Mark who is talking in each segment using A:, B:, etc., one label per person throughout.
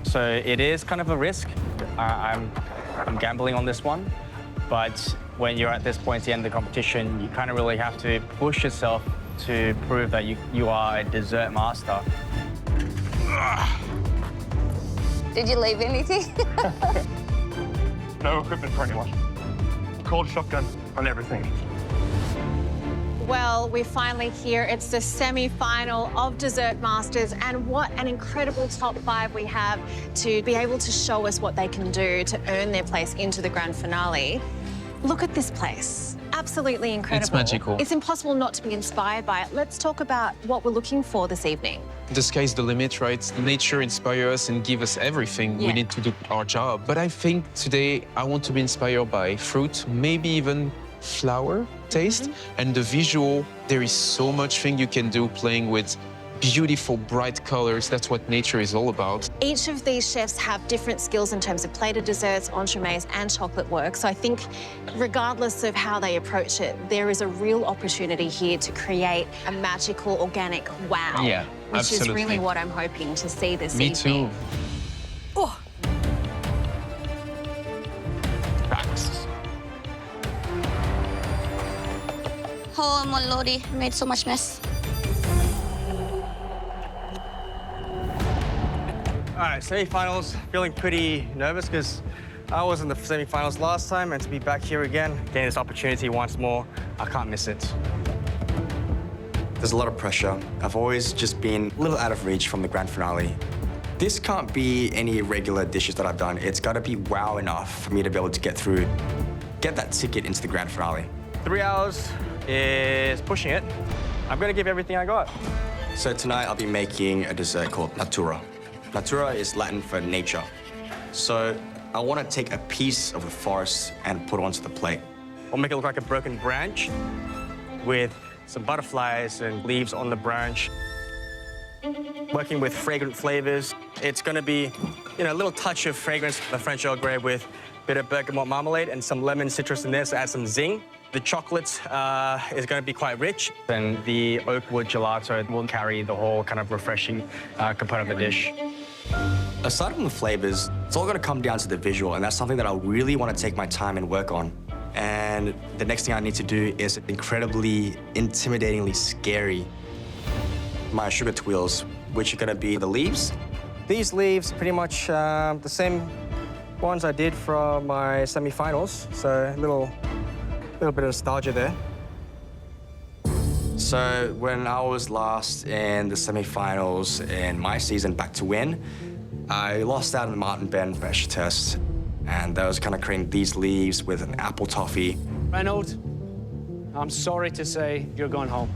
A: So it is kind of a risk. I'm gambling on this one, but when you're at this point at the end of the competition, you kind of really have to push yourself to prove that you are a dessert master.
B: Did you leave anything?
C: No equipment for anyone. Cold shotgun on everything.
D: Well, we're finally here. It's the semi-final of Dessert Masters, and what an incredible top 5 we have to be able to show us what they can do to earn their place into the grand finale. Look at this place. Absolutely incredible.
E: It's magical.
D: It's impossible not to be inspired by it. Let's talk about what we're looking for this evening.
E: The sky's the limit, right? Nature inspires us and gives us everything we need to do our job. But I think today I want to be inspired by fruit, maybe even flower taste, and the visual. There is so much thing you can do playing with beautiful, bright colors. That's what nature is all about.
D: Each of these chefs have different skills in terms of plated desserts, entremets, and chocolate work. So I think regardless of how they approach it, there is a real opportunity here to create a magical, organic wow.
E: Yeah,
D: which
E: absolutely.
D: is really what I'm hoping to see this
E: Me
D: evening.
E: too.
D: Oh.
E: Facts.
B: Oh, my lordy, made so much mess.
A: All right, semi-finals, feeling pretty nervous because I was in the semi-finals last time, and to be back here again, getting this opportunity once more, I can't miss it.
F: There's a lot of pressure. I've always just been a little out of reach from the grand finale. This can't be any regular dishes that I've done. It's got to be wow enough for me to be able to get through, get that ticket into the grand finale.
A: 3 hours is pushing it. I'm gonna give everything I got.
F: So tonight I'll be making a dessert called natura. Natura is Latin for nature. So I want to take a piece of the forest and put it onto the plate.
A: I'll make it look like a broken branch with some butterflies and leaves on the branch. Working with fragrant flavors. It's going to be, a little touch of fragrance, the French Earl Grey with a bit of bergamot marmalade and some lemon citrus in there, so add some zing. The chocolate is going to be quite rich, and the oak wood gelato will carry the whole kind of refreshing component of the dish.
F: Aside from the flavors, it's all going to come down to the visual, and that's something that I really want to take my time and work on. And the next thing I need to do is incredibly, intimidatingly scary. My sugar twirls, which are going to be the leaves.
A: These leaves, pretty much the same ones I did from my semi-finals, so a little bit of nostalgia there.
F: So when I was last in the semi-finals in my season back to win, I lost out in the Martin Ben pressure test, and I was kind of creating these leaves with an apple toffee.
G: Reynold, I'm sorry to say you're going home.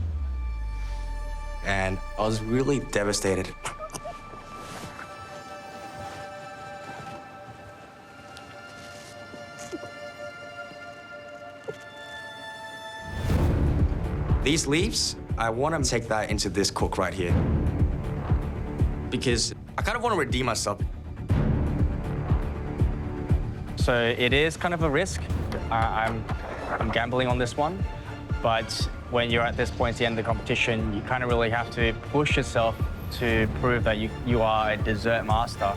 F: And I was really devastated. These leaves, I want to take that into this cook right here. Because I kind of want to redeem myself.
A: So it is kind of a risk. I'm gambling on this one, but when you're at this point at the end of the competition, you kind of really have to push yourself to prove that you are a dessert master.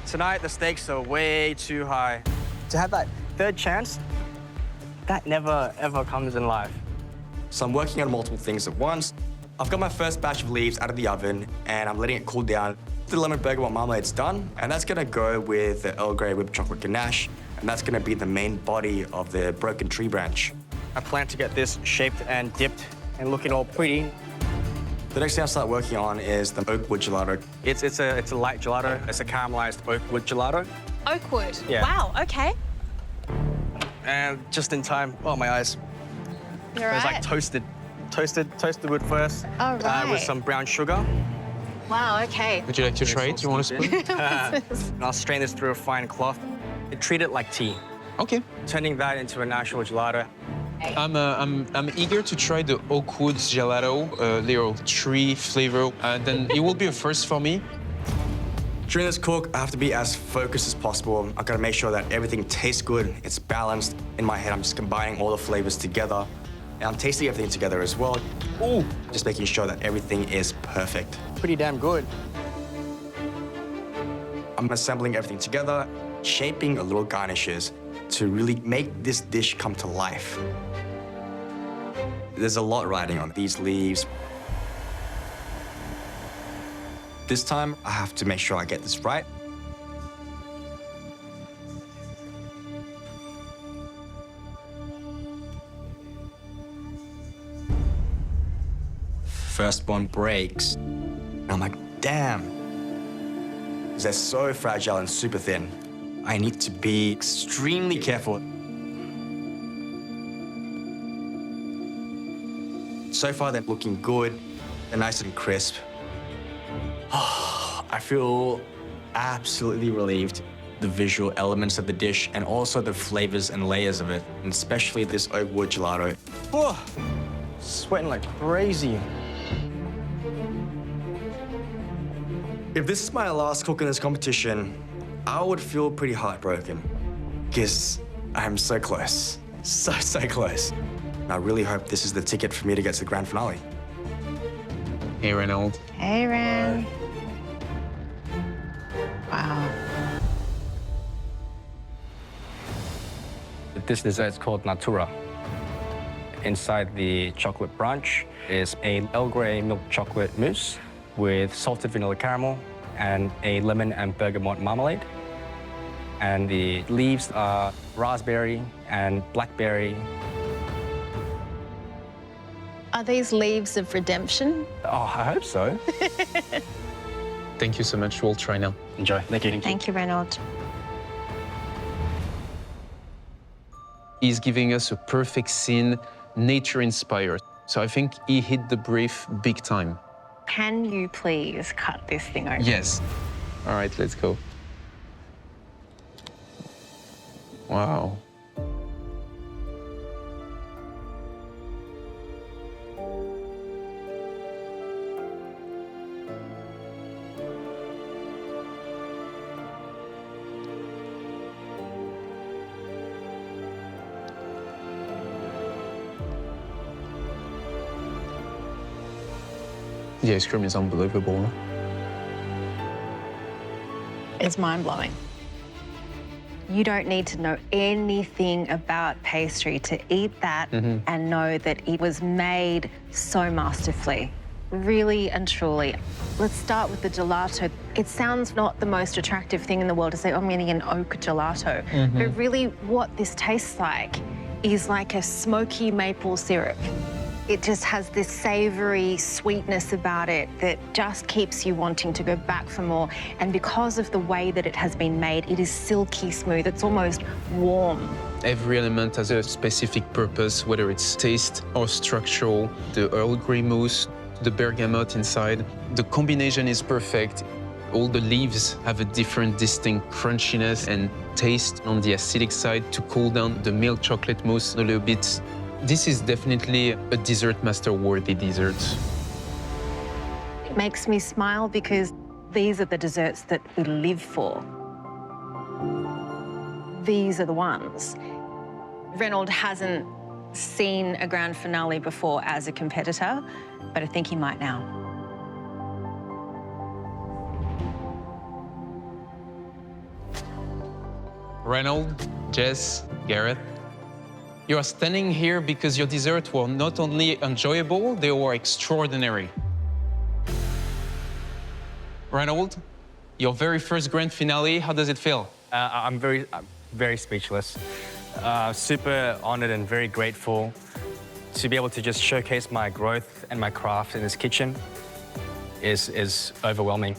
A: Tonight, the stakes are way too high. To have that third chance, that never, ever comes in life.
F: So I'm working on multiple things at once. I've got my first batch of leaves out of the oven, and I'm letting it cool down. The lemon bergamot marmalade's done, and that's gonna go with the Earl Grey whipped chocolate ganache, and that's gonna be the main body of the broken tree branch.
A: I plan to get this shaped and dipped and looking all pretty.
F: The next thing I start working on is the oak wood gelato.
A: It's a light gelato. It's a caramelized oak wood gelato.
D: Oakwood.
A: Yeah.
D: Wow, okay.
A: And just in time, oh, my eyes.
D: You're
A: It was
D: right.
A: like toasted wood first.
D: Oh, right.
A: With some brown sugar.
D: Wow, okay.
E: Would you like to try it? You want a spoon?
A: And I'll strain this through a fine cloth and treat it like tea.
E: Okay.
A: Turning that into an actual gelato.
E: I'm eager to try the oakwood gelato, little tree flavor. Then it will be a first for me.
F: During this cook, I have to be as focused as possible. I've got to make sure that everything tastes good, it's balanced. In my head, I'm just combining all the flavors together. And I'm tasting everything together as well. Ooh! Just making sure that everything is perfect.
A: Pretty damn good.
F: I'm assembling everything together, shaping a little garnishes to really make this dish come to life. There's a lot riding on these leaves. This time, I have to make sure I get this right. First one breaks. And I'm like, damn. They're so fragile and super thin. I need to be extremely careful. So far, they're looking good. They're nice and crisp. I feel absolutely relieved. The visual elements of the dish and also the flavors and layers of it, and especially this oak wood gelato.
A: Oh, sweating like crazy.
F: If this is my last cook in this competition, I would feel pretty heartbroken because I'm so close, so close. And I really hope this is the ticket for me to get to the grand finale.
E: Hey, Reynold.
D: Hey, Ren. Wow.
A: This dessert is called Natura. Inside the chocolate branch is a Earl Grey milk chocolate mousse with salted vanilla caramel and a lemon and bergamot marmalade. And the leaves are raspberry and blackberry.
D: Are these leaves of redemption?
A: Oh, I hope so.
E: Thank you so much. We'll try now.
A: Enjoy. Thank you.
D: Thank you, Reynold.
E: He's giving us a perfect scene, nature-inspired. So I think he hit the brief big time.
D: Can you please cut this thing open?
E: Yes. All right, let's go. Wow. The ice cream is unbelievable.
D: It's mind-blowing. You don't need to know anything about pastry to eat that and know that it was made so masterfully, really and truly. Let's start with the gelato. It sounds not the most attractive thing in the world to say, oh, I'm getting an oak gelato. But really what this tastes like is like a smoky maple syrup. It just has this savory sweetness about it that just keeps you wanting to go back for more. And because of the way that it has been made, it is silky smooth. It's almost warm.
E: Every element has a specific purpose, whether it's taste or structural. The Earl Grey mousse, the bergamot inside. The combination is perfect. All the leaves have a different distinct crunchiness and taste on the acidic side to cool down the milk chocolate mousse a little bit. This is definitely a dessert master-worthy dessert.
D: It makes me smile because these are the desserts that we live for. These are the ones. Reynold hasn't seen a grand finale before as a competitor, but I think he might now.
E: Reynold, Jess, Gareth, you are standing here because your desserts were not only enjoyable, they were extraordinary. Reynold, your very first grand finale, how does it feel?
A: I'm very speechless. Super honored and very grateful to be able to just showcase my growth and my craft in this kitchen is overwhelming.